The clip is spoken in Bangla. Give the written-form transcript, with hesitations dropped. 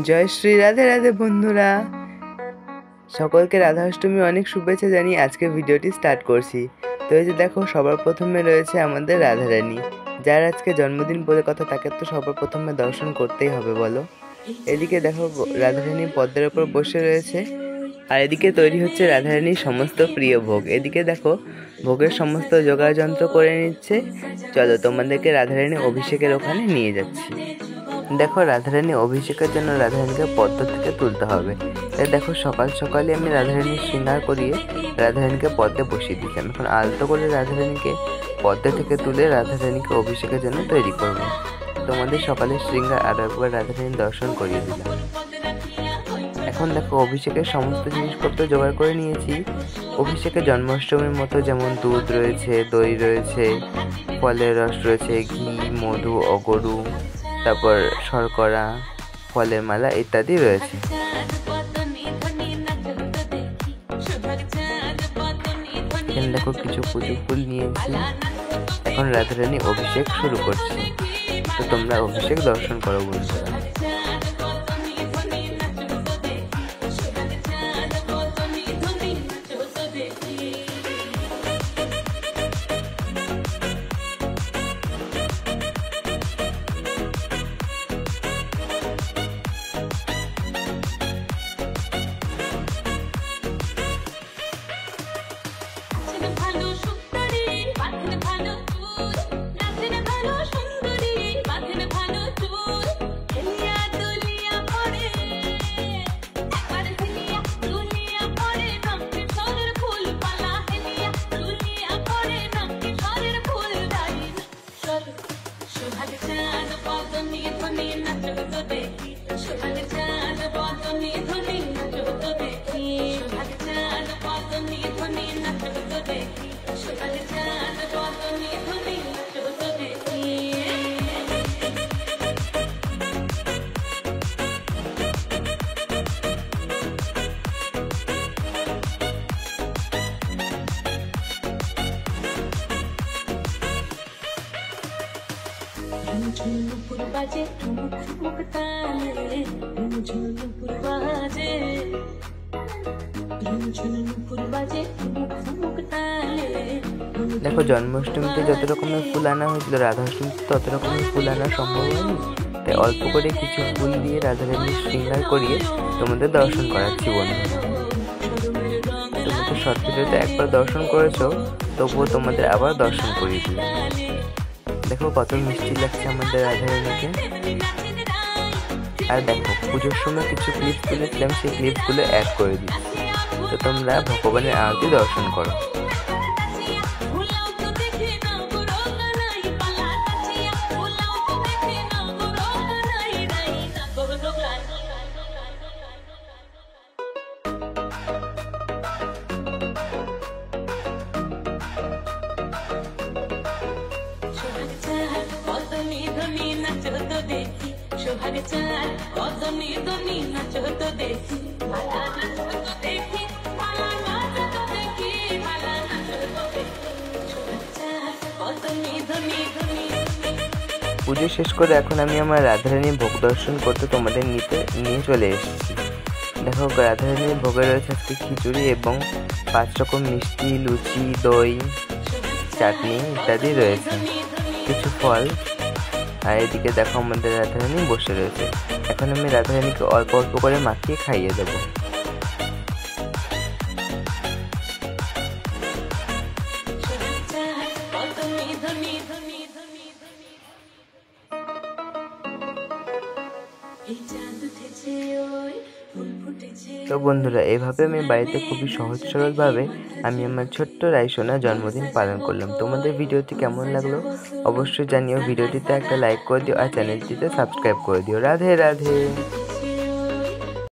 জয় শ্রী রাধে রাধে বন্ধুরা, সকলকে রাধাষ্টমী অনেক শুভেচ্ছা জানিয়ে আজকে ভিডিওটি স্টার্ট করছি। তো এই যে দেখো, সবার প্রথমে রয়েছে আমাদের রাধারানী, যার আজকে জন্মদিন বলে কথা, তাকে তো সবার প্রথমে দর্শন করতেই হবে বলো। এদিকে দেখো রাধারানী পদ্মের ওপর বসে রয়েছে, আর এদিকে তৈরি হচ্ছে রাধারানীর সমস্ত প্রিয় ভোগ। এদিকে দেখো ভোগের সমস্ত জোগাড় যন্ত্র করে নিচ্ছে। চলো তোমাদেরকে রাধারানী অভিষেকের ওখানে নিয়ে যাচ্ছি। দেখো রাধারানী অভিষেকের জন্য রাধারানীকে পদ্ম থেকে তুলতে হবে। তাই দেখো সকাল সকালে আমি রাধারানীর শৃঙ্গার করিয়ে রাধারানীকে পদ্মে বসিয়ে দিচ্ছিলাম। এখন আলতো করে রাধারানীকে পদ্মে থেকে তুলে রাধারানীকে অভিষেকের জন্য তৈরি করব। তোমাদের সকালের শৃঙ্গার আরও একবার রাধারানীর দর্শন করিয়ে দিলাম। এখন দেখো অভিষেকের সমস্ত জিনিসপত্র জোগাড় করে নিয়েছি। অভিষেকে জন্মাষ্টমীর মতো যেমন দুধ রয়েছে, দই রয়েছে, ফলের রস রয়েছে, ঘি, মধু, অগরু, তারপর শর্করা, ফলের মালা ইত্যাদি রয়েছে। এখানে দেখো কিছু পুজো ফুল নিয়েছি। এখন রাধারানী অভিষেক শুরু করছি, তো তোমরা অভিষেক দর্শন করো বন্ধুরা। দেখো জন্মাষ্টমীতে যত রকমের ফুল আনা হয়েছিল, রাধাষ্টমীতে তত রকমের ফুল আনা সম্ভব হয়নি, তাই অল্প করে কিছু ফুল দিয়ে রাধারানীর শৃঙ্গার করিয়ে তোমাদের দর্শন করাচ্ছি বন্ধুরা। তুমি তো শর্ট ভিডিওতে একবার দর্শন করেছো, তবুও তোমাদের আবার দর্শন করিয়ে দিলাম। দেখো কত মিষ্টি লাগছে আমাদের রাধারানীকে। আর দেখো পুজোর সময় কিছু ক্লিপস তুলেছিলাম, সেই ক্লিপসগুলো অ্যাড করে দিচ্ছি, তো তোমরা ভগবানের আরতি দর্শন করো। পুজো শেষ করে এখন আমি আমার রাধারানীর ভোগ দর্শন করতে তোমাদের নিয়ে চলে এসেছি। দেখো রাধারানীর ভোগে রয়েছে আজকে খিচুড়ি এবং 5 রকম মিষ্টি, লুচি, দই, চাটনি ইত্যাদি রয়েছে, কিছু ফল। আর এদিকে দেখো আমাদের রাধারানী বসে রয়েছে। এখন আমি রাধারানীকে অল্প অল্প করে মাখিয়ে খাইয়ে দেবো। তো বন্ধুরা, এইভাবে আমি বাড়িতে খুবই সহজ সরলভাবে আমি আমার ছোট্ট রাইসোনা জন্মদিন পালন করলাম। তোমাদের ভিডিওটি কেমন লাগলো অবশ্যই জানিও। ভিডিওটিতে একটা লাইক করে দিও আর চ্যানেলটিতে সাবস্ক্রাইব করে দিও। রাধে রাধে।